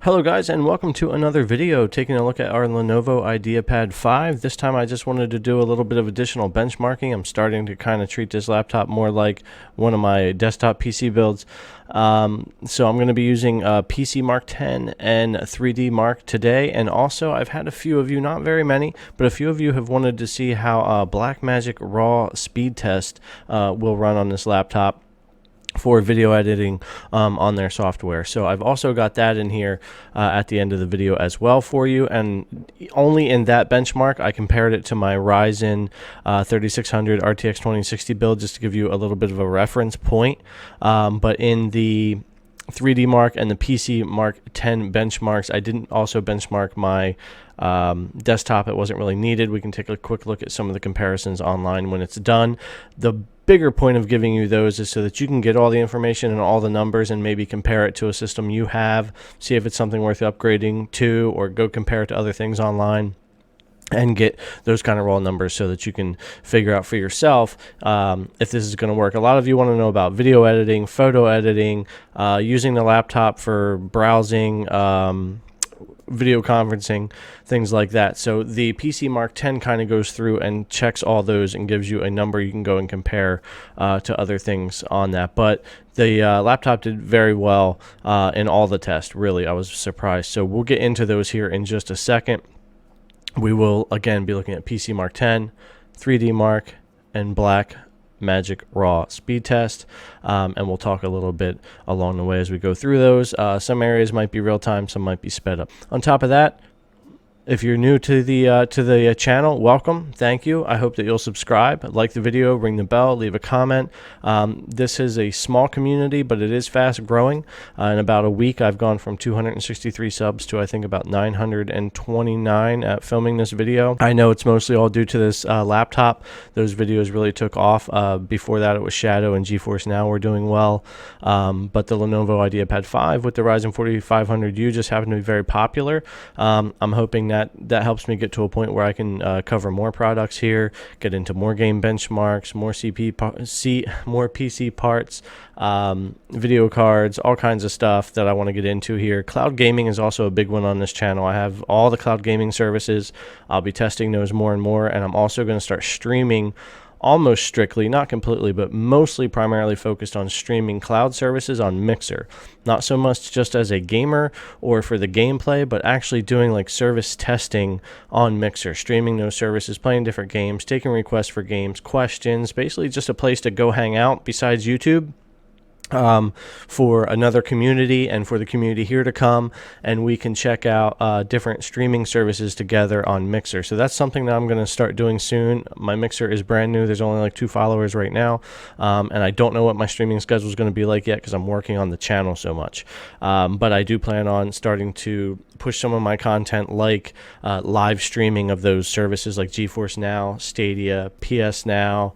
Hello guys, and welcome to another video taking a look at our Lenovo Ideapad 5. This time I just wanted to do a little bit of additional benchmarking. I'm starting to kind of treat this laptop more like one of my desktop PC builds. So I'm going to be using PCMARK10 and 3DMark today, and also I've had a few of you, not very many, but a few of you have wanted to see how Blackmagic Raw Test will run on this laptop for video editing on their software. So I've also got that in here at the end of the video as well for you, and only in that benchmark I compared it to my Ryzen 3600 RTX 2060 build just to give you a little bit of a reference point. But in the 3DMark and the PCMARK10 benchmarks, I didn't also benchmark my desktop. It wasn't really needed. We can take a quick look at some of the comparisons online when it's done. The bigger point of giving you those is so that you can get all the information and all the numbers and maybe compare it to a system you have, see if it's something worth upgrading to, or go compare it to other things online and get those kind of raw numbers so that you can figure out for yourself if this is going to work. A lot of you want to know about video editing, photo editing, using the laptop for browsing, video conferencing, things like that. So the PCMark10 kind of goes through and checks all those and gives you a number you can go and compare to other things on that. But the laptop did very well in all the tests. Really, I was surprised. So we'll get into those here in just a second. We will again be looking at PCMark10, 3DMark, and Blackmagic Raw Speed Test, and we'll talk a little bit along the way as we go through those. Some areas might be real time, some might be sped up. On top of that, if you're new to the channel, welcome. Thank you. I hope that you'll subscribe, like the video, ring the bell, leave a comment. This is a small community, but it is fast growing. In about a week, I've gone from 263 subs to I think about 929 at filming this video. I know it's mostly all due to this laptop. Those videos really took off. Before that, it was Shadow and GeForce Now were doing well. But the Lenovo Ideapad 5 with the Ryzen 4500U just happened to be very popular. I'm hoping that helps me get to a point where I can cover more products here, get into more game benchmarks, more PC parts, video cards, all kinds of stuff that I want to get into here. Cloud gaming is also a big one on this channel. I have all the cloud gaming services. I'll be testing those more and more, and I'm also going to start streaming almost strictly, not completely, but mostly primarily focused on streaming cloud services on Mixer. Not so much just as a gamer or for the gameplay, but actually doing like service testing on Mixer, streaming those services, playing different games, taking requests for games, questions, basically just a place to go hang out besides YouTube. For another community and for the community here to come, and we can check out different streaming services together on Mixer. So that's something that I'm going to start doing soon. My Mixer is brand new. There's only like 2 followers right now, and I don't know what my streaming schedule is going to be like yet because I'm working on the channel so much. But I do plan on starting to push some of my content like live streaming of those services like GeForce Now, Stadia, PS Now,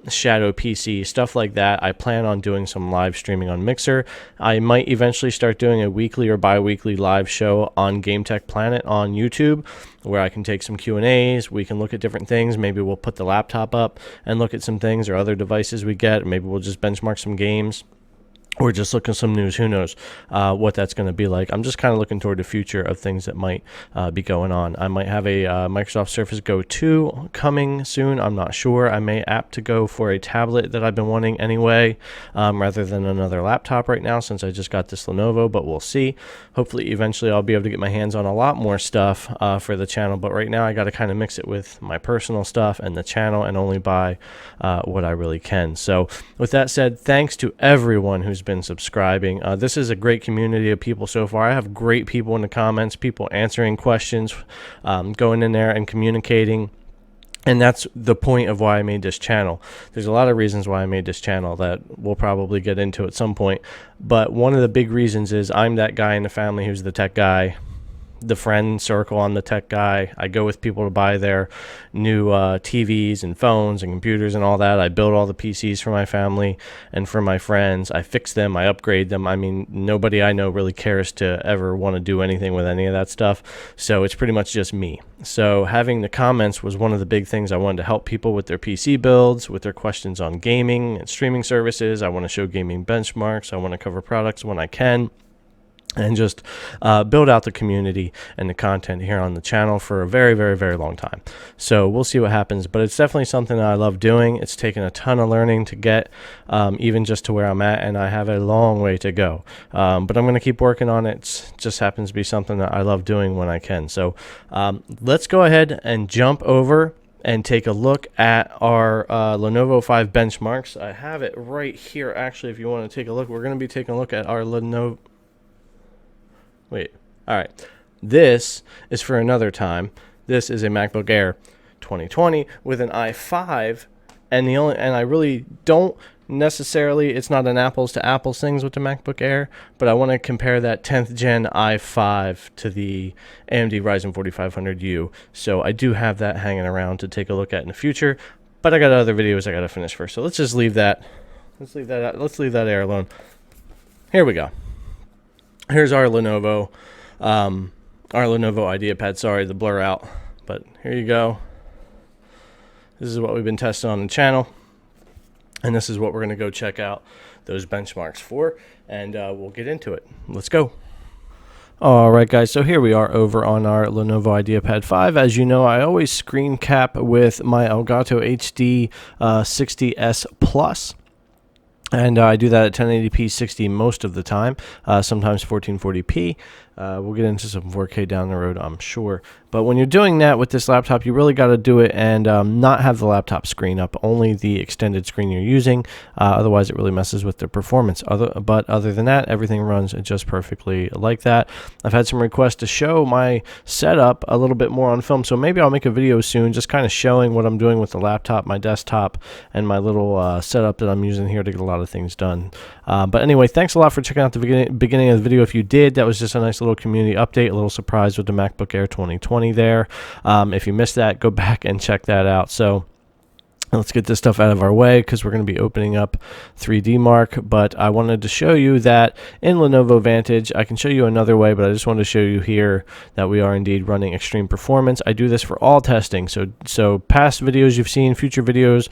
Shadow PC, stuff like that. I plan on doing some live streaming on Mixer. I might eventually start doing a weekly or bi-weekly live show on Game Tech Planet on YouTube where I can take some Q&As. We can look at different things. Maybe we'll put the laptop up and look at some things or other devices we get. Maybe we'll just benchmark some games, or just look at some news. Who knows what that's going to be like. I'm just kind of looking toward the future of things that might be going on. I might have a Microsoft Surface Go 2 coming soon. I'm not sure. I may opt to go for a tablet that I've been wanting anyway, rather than another laptop right now since I just got this Lenovo, but we'll see. Hopefully, eventually, I'll be able to get my hands on a lot more stuff for the channel, but right now, I got to kind of mix it with my personal stuff and the channel and only buy what I really can. So, with that said, thanks to everyone who's been subscribing. This is a great community of people so far. I have great people in the comments, people answering questions, going in there and communicating. And that's the point of why I made this channel. There's a lot of reasons why I made this channel that we'll probably get into at some point. But one of the big reasons is I'm that guy in the family who's the tech guy, the friend circle on the tech guy. I go with people to buy their new TVs and phones and computers and all that. I build all the PCs for my family and for my friends. I fix them. I upgrade them. I mean, nobody I know really cares to ever want to do anything with any of that stuff. So it's pretty much just me. So having the comments was one of the big things. I wanted to help people with their PC builds, with their questions on gaming and streaming services. I want to show gaming benchmarks. I want to cover products when I can. and just build out the community and the content here on the channel for a very, very, very long time. So we'll see what happens, but it's definitely something that I love doing. It's taken a ton of learning to get even just to where I'm at, and I have a long way to go. But I'm going to keep working on it. It just happens to be something that I love doing when I can. So let's go ahead and jump over and take a look at our Lenovo 5 benchmarks. I have it right here, actually, if you want to take a look. We're going to be taking a look at our Lenovo... Wait, all right. This is for another time. This is a MacBook Air 2020 with an i5, and I really don't necessarily, it's not an apples to apples things with the MacBook Air, but I want to compare that 10th gen i5 to the AMD Ryzen 4500U. So I do have that hanging around to take a look at in the future, but I got other videos I got to finish first. So let's just leave that. Let's leave that Air alone. Here we go. Here's our Lenovo Ideapad. Sorry, the blur out, but here you go. This is what we've been testing on the channel, and this is what we're going to go check out those benchmarks for, and we'll get into it. Let's go. All right, guys, so here we are over on our Lenovo Ideapad 5. As you know, I always screen cap with my Elgato HD 60S Plus. And I do that at 1080p 60 most of the time, sometimes 1440p. We'll get into some 4K down the road, I'm sure. But when you're doing that with this laptop, you really got to do it and not have the laptop screen up, only the extended screen you're using. Otherwise, it really messes with the performance. But other than that, everything runs just perfectly like that. I've had some requests to show my setup a little bit more on film, so maybe I'll make a video soon just kind of showing what I'm doing with the laptop, my desktop, and my little setup that I'm using here to get a lot of things done. But anyway, thanks a lot for checking out the beginning of the video. If you did, that was just a nice little community update, a little surprise with the MacBook Air 2020 there. If you missed that, go back and check that out. So let's get this stuff out of our way because we're going to be opening up 3DMark, but I wanted to show you that in Lenovo Vantage, I can show you another way, but I just wanted to show you here that we are indeed running extreme performance. I do this for all testing, so past videos you've seen, future videos,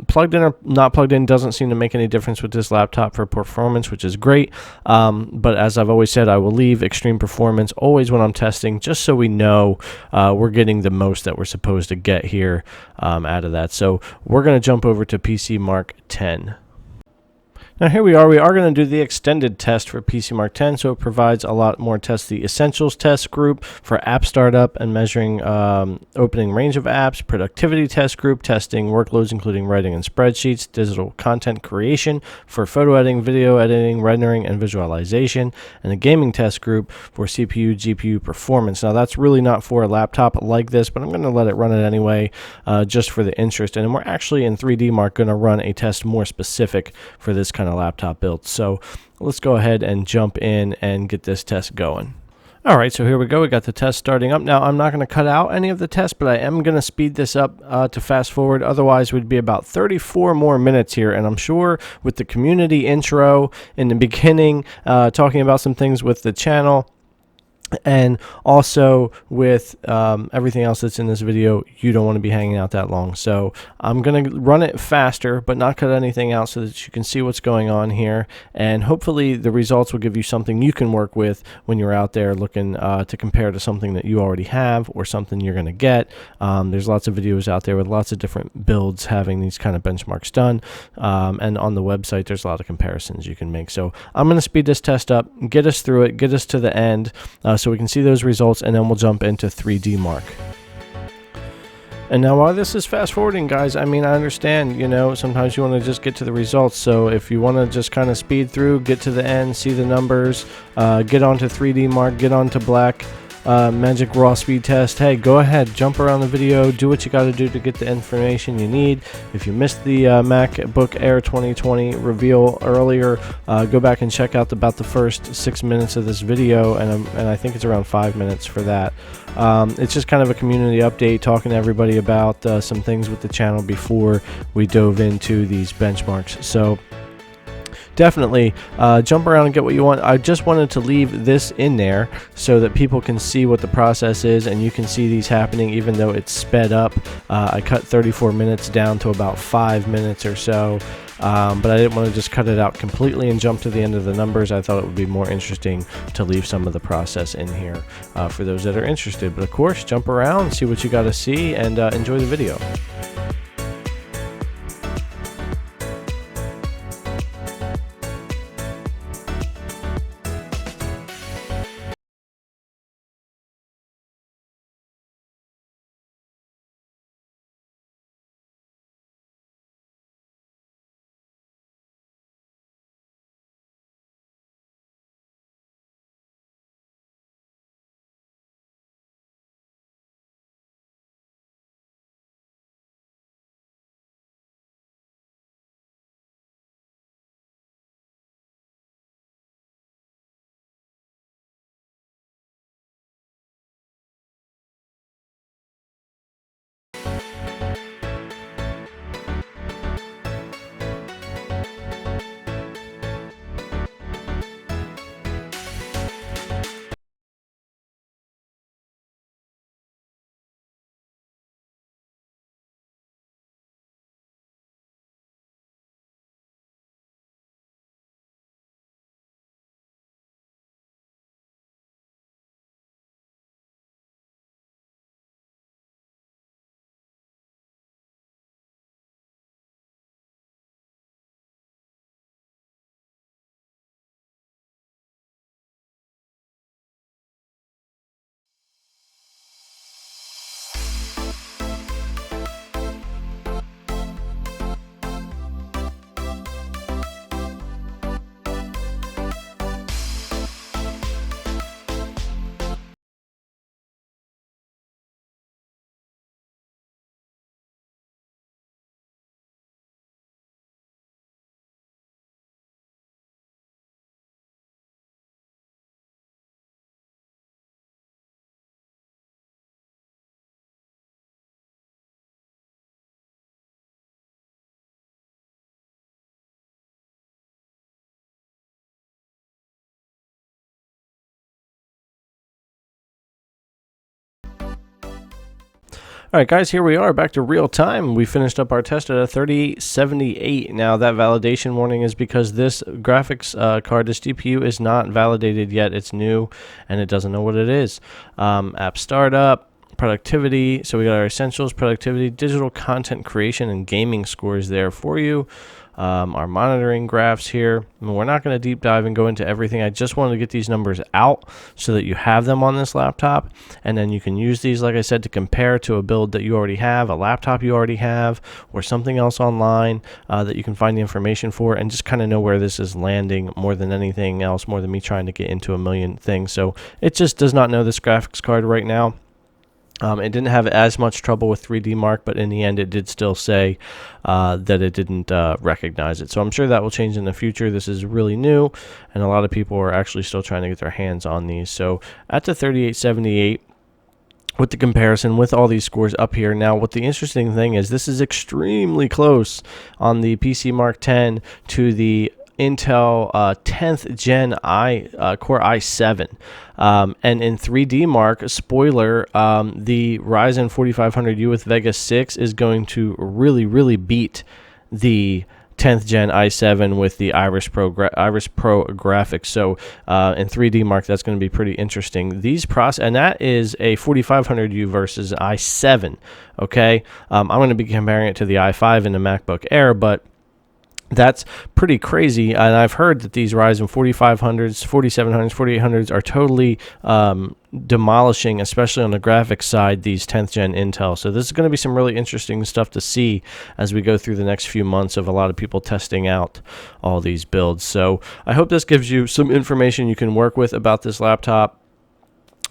plugged in or not plugged in doesn't seem to make any difference with this laptop for performance, which is great, but as I've always said, I will leave extreme performance always when I'm testing, just so we know we're getting the most that we're supposed to get here out of that. So we're going to jump over to PCMARK10. Now here we are going to do the extended test for PCMARK10, so it provides a lot more tests. The essentials test group for app startup and measuring opening range of apps, productivity test group, testing workloads including writing and spreadsheets, digital content creation for photo editing, video editing, rendering, and visualization, and a gaming test group for CPU, GPU performance. Now that's really not for a laptop like this, but I'm going to let it run it anyway just for the interest, and we're actually in 3DMark going to run a test more specific for this kind of laptop build. So let's go ahead and jump in and get this test going. All right, so here we go. We got the test starting up. Now, I'm not going to cut out any of the tests, but I am going to speed this up to fast forward. Otherwise, we'd be about 34 more minutes here, and I'm sure with the community intro in the beginning, talking about some things with the channel, and also with everything else that's in this video, you don't want to be hanging out that long. So I'm going to run it faster, but not cut anything out so that you can see what's going on here. And hopefully the results will give you something you can work with when you're out there looking to compare to something that you already have or something you're going to get. There's lots of videos out there with lots of different builds having these kind of benchmarks done. And on the website, there's a lot of comparisons you can make. So I'm going to speed this test up, get us through it, get us to the end, so we can see those results, and then we'll jump into 3DMark. And now while this is fast forwarding, guys, I mean, I understand, you know, sometimes you want to just get to the results. So if you want to just kind of speed through, get to the end, see the numbers, get onto 3DMark, get onto Blackmagic Raw Test, hey, go ahead, jump around the video, do what you got to do to get the information you need. If you missed the MacBook Air 2020 reveal earlier, go back and check out about the first 6 minutes of this video, and I think it's around 5 minutes for that. It's just kind of a community update, talking to everybody about some things with the channel before we dove into these benchmarks. So definitely jump around and get what you want. I just wanted to leave this in there so that people can see what the process is, and you can see these happening even though it's sped up. I cut 34 minutes down to about 5 minutes or so. But I didn't want to just cut it out completely and jump to the end of the numbers. I thought it would be more interesting to leave some of the process in here for those that are interested. But of course, jump around, see what you got to see, and enjoy the video. Alright guys, here we are back to real time. We finished up our test at a 3078. Now that validation warning is because this graphics card, this GPU is not validated yet. It's new and it doesn't know what it is. App startup, productivity. So we got our essentials, productivity, digital content creation, and gaming scores there for you. Our monitoring graphs here. I mean, we're not going to deep dive and go into everything. I just wanted to get these numbers out so that you have them on this laptop, and then you can use these, like I said, to compare to a build that you already have, a laptop you already have, or something else online that you can find the information for, and just kind of know where this is landing more than anything else, more than me trying to get into a million things. So it just does not know this graphics card right now. It didn't have as much trouble with 3DMark, but in the end it did still say that it didn't recognize it. So I'm sure that will change in the future. This is really new, and a lot of people are actually still trying to get their hands on these. So at the 3878, with the comparison with all these scores up here. Now, what the interesting thing is, this is extremely close on the PCMARK10 to the Intel 10th Gen Core i7. And in 3DMark, spoiler, the Ryzen 4500U with Vega 6 is going to really beat the 10th Gen i7 with the Iris Pro graphics. So in 3DMark, that's going to be pretty interesting. And that is a 4500U versus i7. Okay, I'm going to be comparing it to the i5 in the MacBook Air, but that's pretty crazy. And I've heard that these Ryzen 4500s, 4700s, 4800s are totally demolishing, especially on the graphics side, these 10th gen Intel. So this is going to be some really interesting stuff to see as we go through the next few months of a lot of people testing out all these builds. So I hope this gives you some information you can work with about this laptop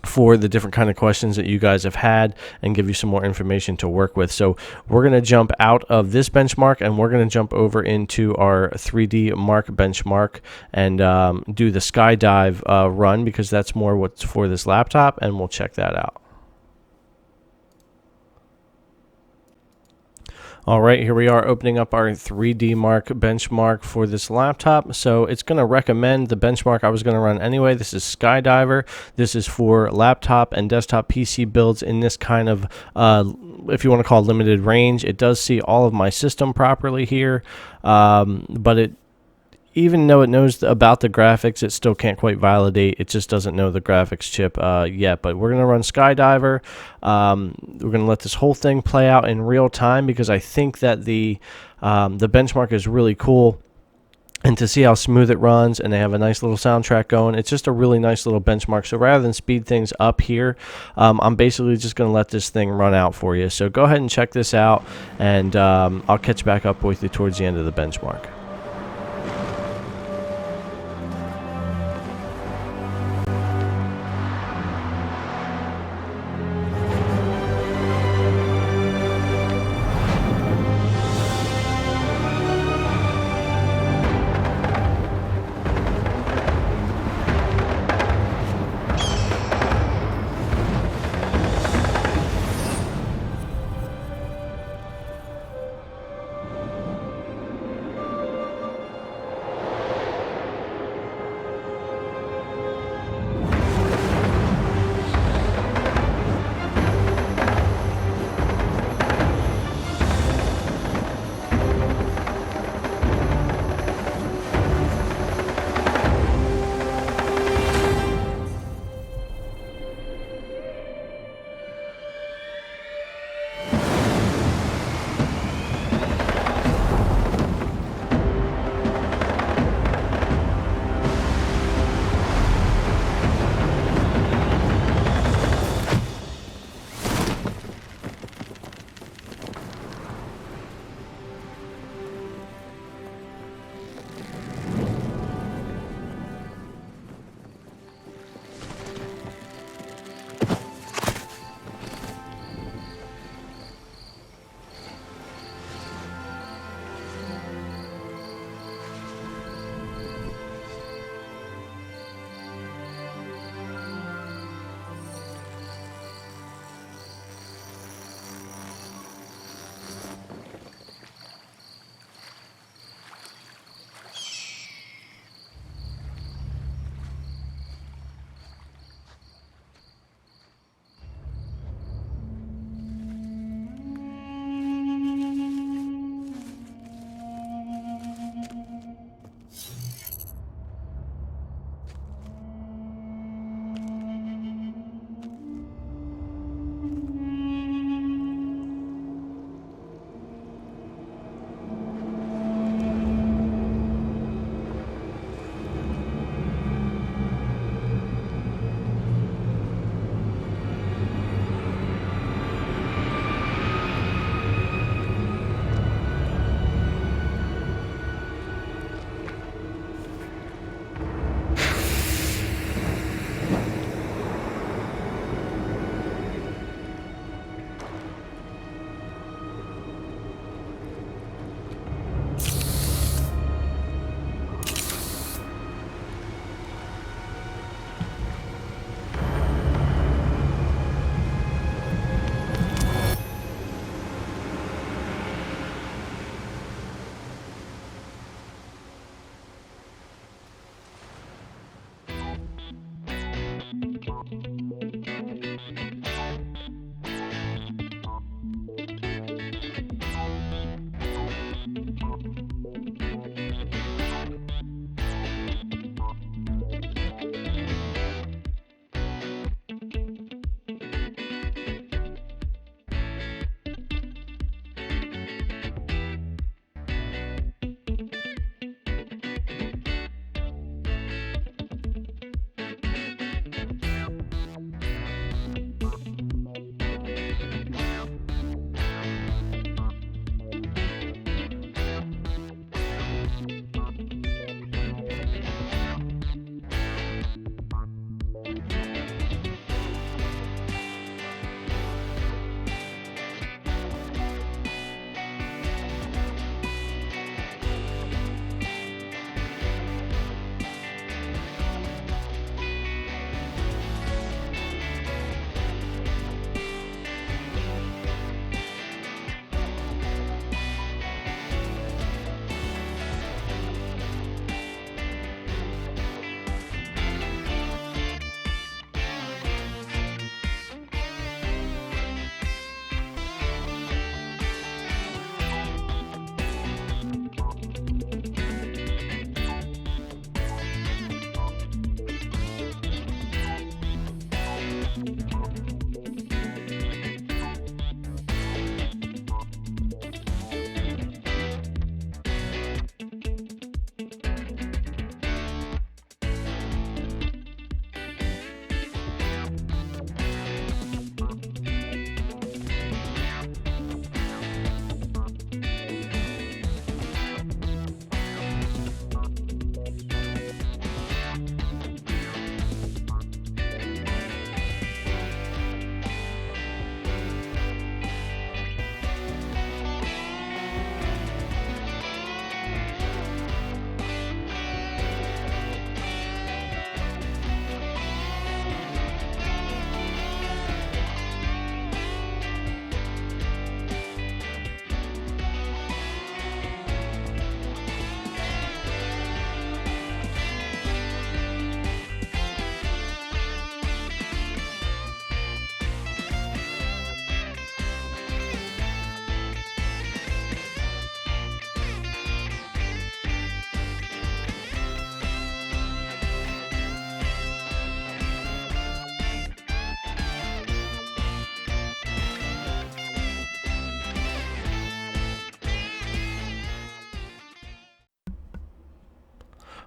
for the different kind of questions that you guys have had, and give you some more information to work with. So we're going to jump out of this benchmark and we're going to jump over into our 3DMark benchmark and do the skydive run, because that's more what's for this laptop, and we'll check that out. All right, here we are opening up our 3DMark benchmark for this laptop. So it's going to recommend the benchmark I was going to run anyway. This is Skydiver. This is for laptop and desktop PC builds in this kind of, if you want to call it limited range. It does see all of my system properly here, but even though it knows about the graphics, it still can't quite validate. It just doesn't know the graphics chip yet. But we're going to run Skydiver. We're going to let this whole thing play out in real time because I think that the benchmark is really cool. And to see how smooth it runs, and they have a nice little soundtrack going. It's just a really nice little benchmark. So rather than speed things up here, I'm basically just going to let this thing run out for you. So go ahead and check this out, and I'll catch back up with you towards the end of the benchmark.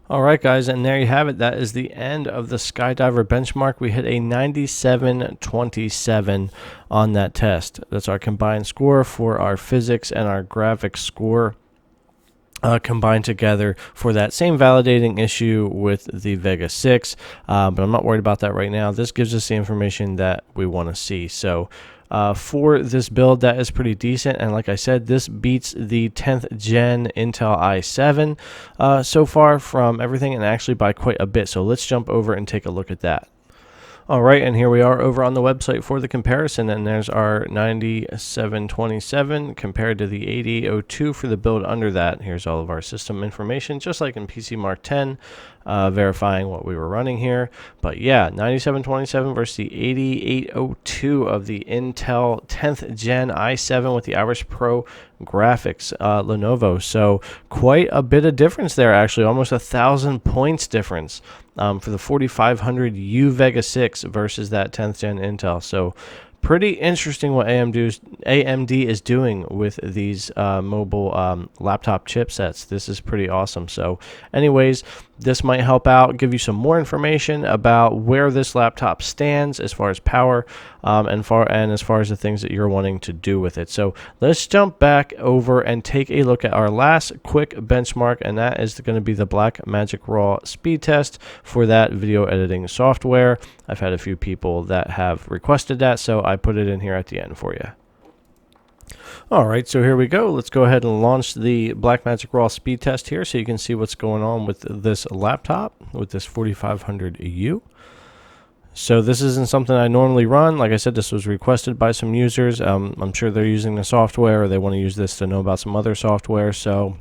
All right, guys, and there you have it. That is the end of the Skydiver benchmark. We hit a 97.27 on that test. That's our combined score for our physics and our graphics score combined together for that same validating issue with the Vega 6. But I'm not worried about that right now. This gives us the information that we want to see. So for this build, that is pretty decent, and like I said, this beats the 10th gen Intel i7 so far from everything, and actually by quite a bit. So let's jump over and take a look at that. All right, and here we are over on the website for the comparison, and there's our 9727 compared to the 8002 for the build under that. Here's all of our system information, just like in PCMARK10, verifying what we were running here. But yeah, 9727 versus the 8802 of the Intel 10th Gen i7 with the Iris Pro graphics, Lenovo. So quite a bit of difference there, actually, almost 1,000 points difference. For the 4500U Vega 6 versus that 10th gen Intel. So pretty interesting what AMD is doing with these mobile laptop chipsets. This is pretty awesome. So anyways, this might help out, give you some more information about where this laptop stands as far as power and as far as the things that you're wanting to do with it. So let's jump back over and take a look at our last quick benchmark, and that is going to be the Blackmagic Raw speed test for that video editing software. I've had a few people that have requested that, so I put it in here at the end for you. Alright, so here we go. Let's go ahead and launch the Blackmagic Raw speed test here so you can see what's going on with this laptop, with this 4500U. So this isn't something I normally run. Like I said, this was requested by some users. I'm sure they're using the software, or they want to use this to know about some other software. So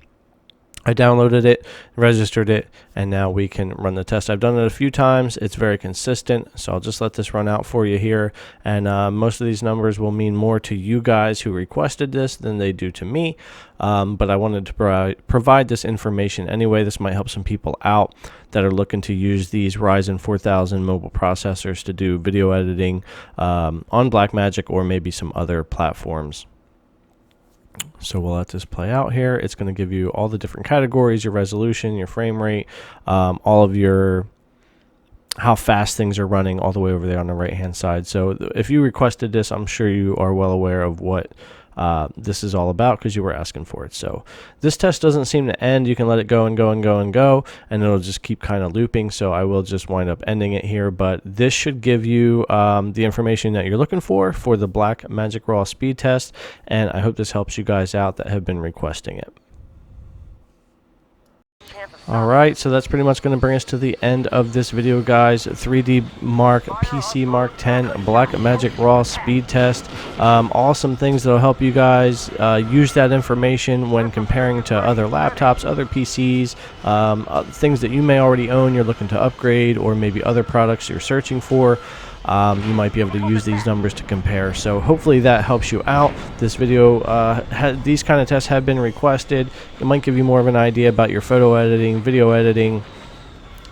I downloaded it, registered it, and now we can run the test. I've done it a few times. It's very consistent, so I'll just let this run out for you here. And most of these numbers will mean more to you guys who requested this than they do to me. But I wanted to provide this information anyway. This might help some people out that are looking to use these Ryzen 4000 mobile processors to do video editing on Blackmagic or maybe some other platforms. So we'll let this play out here. It's going to give you all the different categories, your resolution, your frame rate, all of your how fast things are running all the way over there on the right hand side. So if you requested this, I'm sure you are well aware of what this is all about because you were asking for it. So this test doesn't seem to end. You can let it go and go and go and go, and it'll just keep kind of looping. So I will just wind up ending it here, but this should give you the information that you're looking for the Blackmagic Raw speed test, and I hope this helps you guys out that have been requesting it. Alright, so that's pretty much going to bring us to the end of this video, guys. 3DMark, PCMARK10, Blackmagic Raw speed test. Awesome things that will help you guys use that information when comparing to other laptops, other PCs, things that you may already own, you're looking to upgrade, or maybe other products you're searching for. You might be able to use these numbers to compare. So hopefully that helps you out. This video, these kind of tests have been requested. It might give you more of an idea about your photo editing, video editing,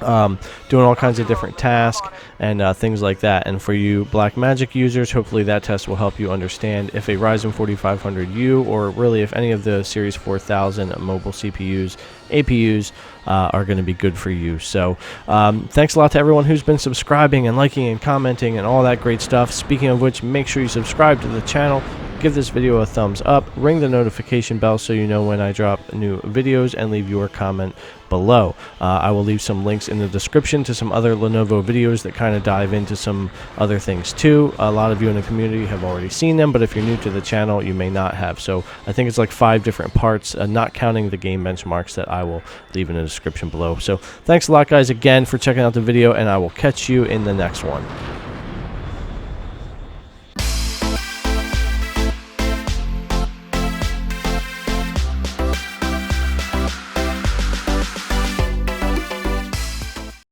doing all kinds of different tasks and things like that. And for you Blackmagic users, hopefully that test will help you understand if a Ryzen 4500U or really if any of the Series 4000 mobile CPUs, APUs are going to be good for you. So thanks a lot to everyone who's been subscribing and liking and commenting and all that great stuff. Speaking of which, make sure you subscribe to the channel, give this video a thumbs up, ring the notification bell so you know when I drop new videos, and leave your comment below. I will leave some links in the description to some other Lenovo videos that kind of dive into some other things too. A lot of you in the community have already seen them, but if you're new to the channel, you may not have. So I think it's like 5 different parts, not counting the game benchmarks that I will leave in the description below. So thanks a lot, guys, again for checking out the video, and I will catch you in the next one.